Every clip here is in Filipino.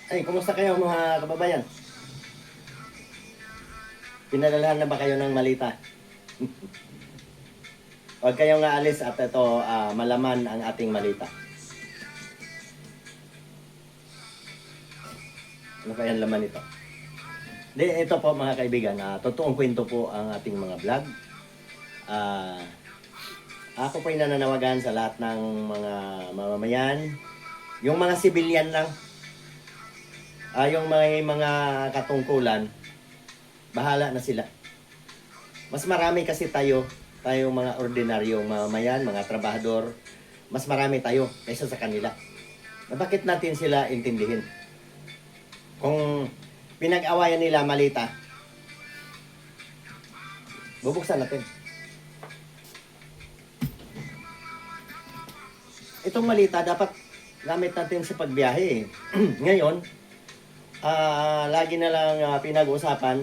Ay, kumusta kayo mga kababayan? Pinadalhan na ba kayo ng malita? Huwag kayong aalis at ito malaman ang ating malita. Ano kaya ang laman ito? Ito po mga kaibigan, totoong kwento po ang ating mga vlog. Ah, ako po ay nananawagan sa lahat ng mga mamamayan, yung mga civilian lang, yung mga katungkulan, bahala na sila. Mas marami kasi tayong mga ordinaryong mamamayan, mga trabahador, mas marami tayo kaysa sa kanila. Na bakit natin sila intindihin? Kung pinag-awayan nila malita, bubuksan natin. Itong malita dapat gamit natin sa pagbiyahe. Ngayon, lagi na lang pinag-usapan,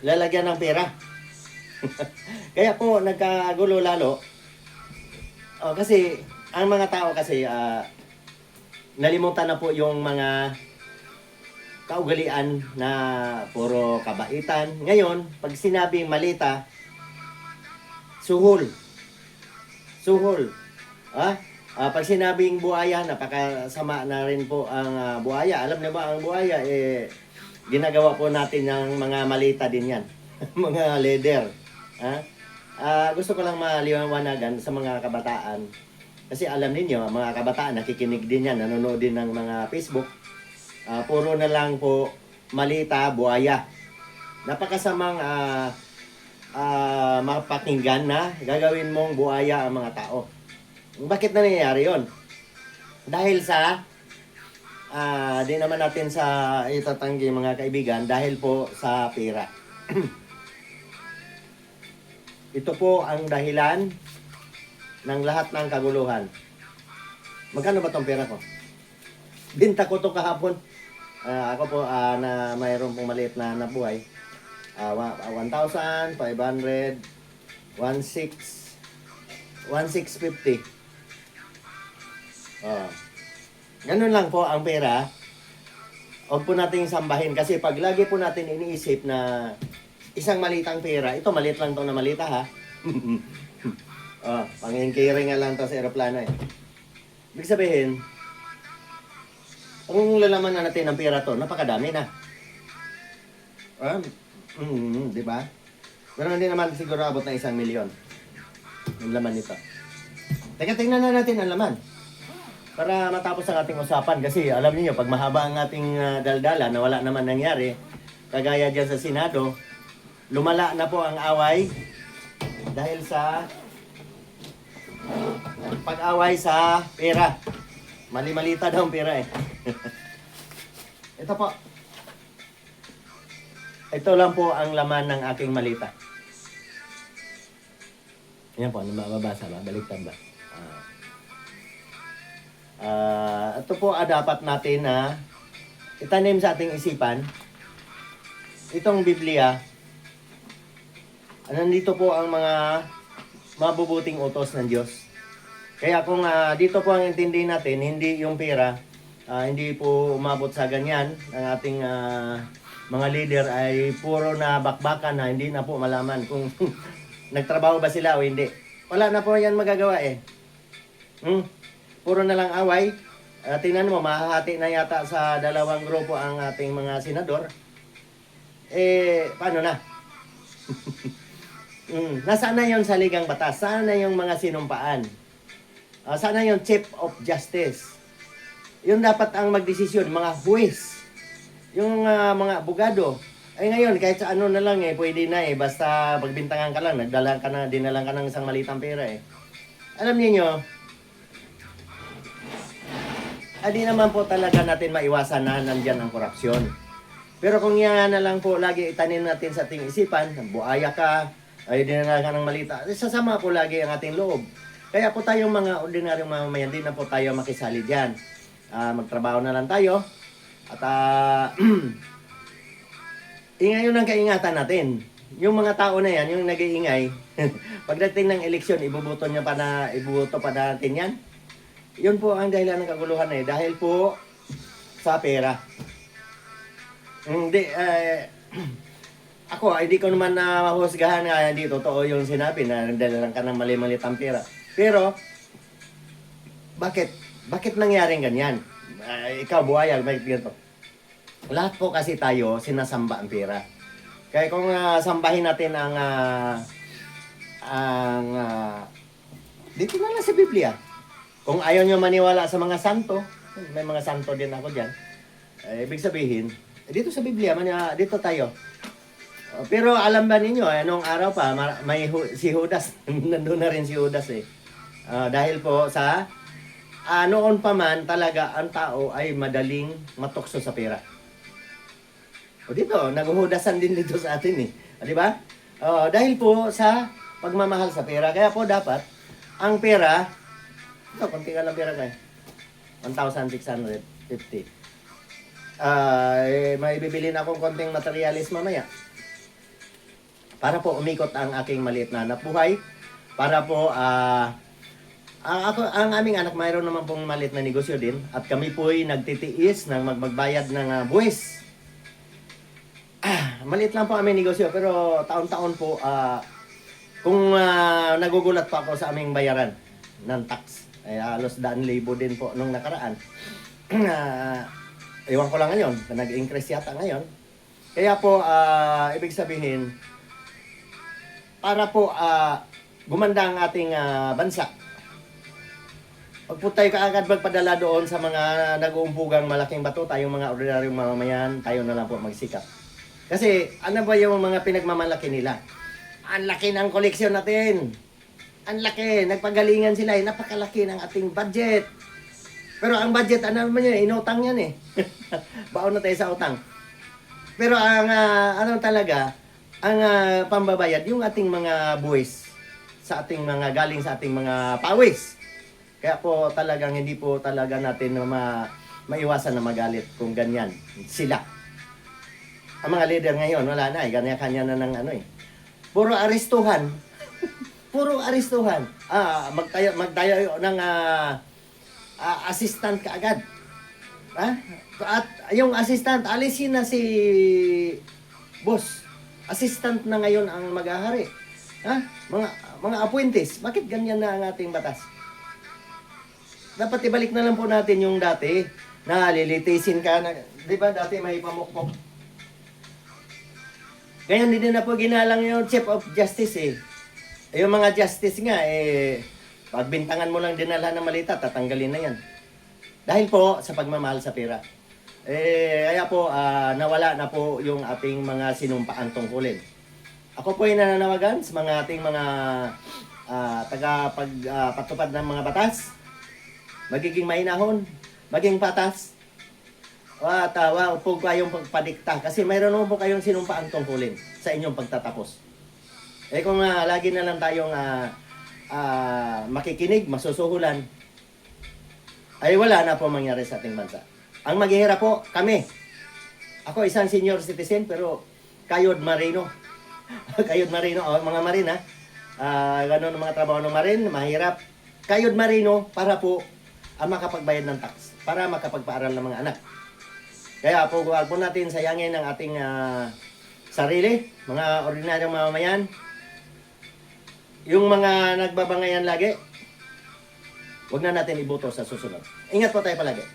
lalagyan ng pera. Kaya po nagkagulo lalo. Kasi ang mga tao kasi nalimutan na po yung mga kaugalian na puro kabaitan. Ngayon, pag sinabing malita, suhol. Suhol. Pag sinabing buhaya, napakasama na rin po ang buhaya. Alam niyo ba, ang buhaya, ginagawa po natin ng mga malita din yan. Mga leather. Gusto ko lang maliwanagan sa mga kabataan. Kasi alam niyo mga kabataan, nakikinig din yan, nanonood din ng mga Facebook. Puro na lang po malita, buhaya. Napakasamang mapakinggan na gagawin mong buhaya ang mga tao. Bakit nangyayari yon? Dahil sa di naman natin sa itatanggi mga kaibigan, dahil po sa pera. Ito po ang dahilan ng lahat ng kaguluhan. Magkano ba tong pera ko? Binta ko to kahapon. Ako po na mayroon pong maliit na nabuhay. 1,500, 1,650. Ganun lang po ang pera. Huwag po nating sambahin kasi pag lagi po natin iniisip na isang malitang pera, ito maliit lang to na malita ha. Pang-carry nga lang to sa aeroplano eh. Ibig sabihin, kung lalaman na natin ang pera to, napakadami na. Di ba? Pero hindi naman siguro abot na 1,000,000 ang laman nito. Teka, tingnan na natin ang laman. Para matapos ang ating usapan. Kasi alam niyo pag mahaba ang ating daldala na wala naman nangyari, kagaya dyan sa Senado, lumala na po ang away dahil sa pag-away sa pera. Mali-malita daw ang pera eh. Ito po. Ito lang po ang laman ng aking malita. Yan po, mababasa ba? Baliktad ba? Ito po dapat natin na itanim sa ating isipan. Itong Biblia, nandito po ang mga mabubuting utos ng Diyos. Kaya kung dito po ang intindihin natin, hindi yung pera, hindi po umabot sa ganyan. Ang ating mga leader ay puro na bakbakan na hindi na po malaman kung nagtrabaho ba sila o hindi. Wala na po yan magagawa eh. Puro na lang away. Tingnan mo, mahahati na yata sa dalawang grupo ang ating mga senador. Paano na? Nasaan na yon sa ligang batas? Saan na yung mga sinumpaan? Saan na yung Chief of Justice? Yun dapat ang magdesisyon, mga huwes. Yung mga abogado. Ngayon, kahit sa ano na lang pwede na basta pagbintangan ka lang, dinalang ka ng isang malitang pera Alam niyo, di naman po talaga natin maiwasan na nandyan ang korupsyon. Pero kung yan na lang po lagi itanin natin sa ating isipan, buaya ka, ay dinala ka ng malita, sasama po lagi ang ating loob. Kaya po tayong mga ordinaryong mamamayan, din na po tayo makisali dyan. Magtrabaho na lang tayo. At ingayon ang kaingatan natin. Yung mga tao na yan, yung nag-iingay, pagdating ng eleksyon, ibubuto pa natin yan. Yun po ang dahilan ng kaguluhan Dahil po sa pera. Hindi, ako, hindi ko naman na mahusgahan nga hindi totoo yung sinabi na nagdala ka ng mali-mali ang pera. Pero, bakit? Bakit nangyaring ganyan? Ikaw, buhayag, bakit ganito? Lahat po kasi tayo sinasamba ang pera. Kaya kung sambahin natin dito na lang sa Biblia. Kung ayaw nyo maniwala sa mga santo, may mga santo din ako dyan. Ibig sabihin, dito sa Biblia, dito tayo. Pero alam ba ninyo, nung araw pa, si Judas, nandun na rin si Judas eh. Dahil po sa, noon pa man talaga ang tao ay madaling matukso sa pera. O dito, naghuhudasan din dito sa atin eh. Di ba? Dahil po sa pagmamahal sa pera. Kaya po dapat, ang pera, ito, konti ka lang pera kayo. 1,650. May bibilin akong konting materialis mamaya. Para po umikot ang aking maliit na anak buhay. Para po, ang aming anak mayroon naman pong maliit na negosyo din. At kami po'y nagtitiis ng magbayad ng buwis. Maliit lang po aming negosyo, pero taon-taon po, kung nagugulat pa ako sa aming bayaran ng tax, ay halos 100,000 din po nung nakaraan. Ewan ko lang ngayon, nag-increase yata ngayon. Kaya po, ibig sabihin, para po gumanda ang ating bansa, pag po tayo kaagad magpadala doon sa mga nag-uumpugang malaking bato, tayong mga ordinaryong mamamayan, tayo na lang po magsikap. Kasi ano ba yung mga pinagmamalaki nila? Ang laki ng koleksyon natin. Ang laki. Nagpagalingan sila. Napakalaki ng ating budget. Pero ang budget, ano naman yun? Inutang yan eh. Baon na tayo sa utang. Pero ang ano talaga, ang pambabayad, yung ating mga buwis sa ating mga galing sa ating mga pawis. Kaya po talagang hindi po talaga natin maiwasan na magalit kung ganyan sila. Ang mga leader ngayon, wala na eh. Kanya-kanya na ng ano eh. Puro aristuhan. Puro aristuhan. Magtayo ng assistant kaagad. At yung assistant, alisin na si boss. Assistant na ngayon ang mag-ahari. Mga appointees. Bakit ganyan na ang ating batas? Dapat ibalik na lang po natin yung dati na lilitisin ka na, di ba dati may pamukpok. Ngayon hindi na po ginalang yung Chief of Justice eh. Yung mga justice nga pagbintangan mo lang dinala ng malita, tatanggalin na yan. Dahil po sa pagmamahal sa pera. Kaya po nawala na po yung ating mga sinumpaang tungkulin. Ako po ay nananawagan sa mga ating mga tagapagpatupad ng mga batas. Magiging mainahon, maging patas. Wag po kayong pagpadikta kasi mayroon po kayong sinumpaang tungkulin sa inyong pagtatapos. Kung lagi na lang tayong makikinig, masusuhulan, ay wala na po mangyari sa ating bansa. Ang maghihirap po, kami. Ako isang senior citizen pero kayod marino. Kayod marino, mga marina. Ganun ang mga trabaho ng marin, mahirap. Kayod marino para po makapagbayad ng tax, para makapagpaaral ng mga anak. Kaya po, huwag po natin sayangin ang ating sarili, mga ordinaryong mamamayan. Yung mga nagbabangayan lagi, huwag na natin iboto sa susunod. Ingat po tayo palagi.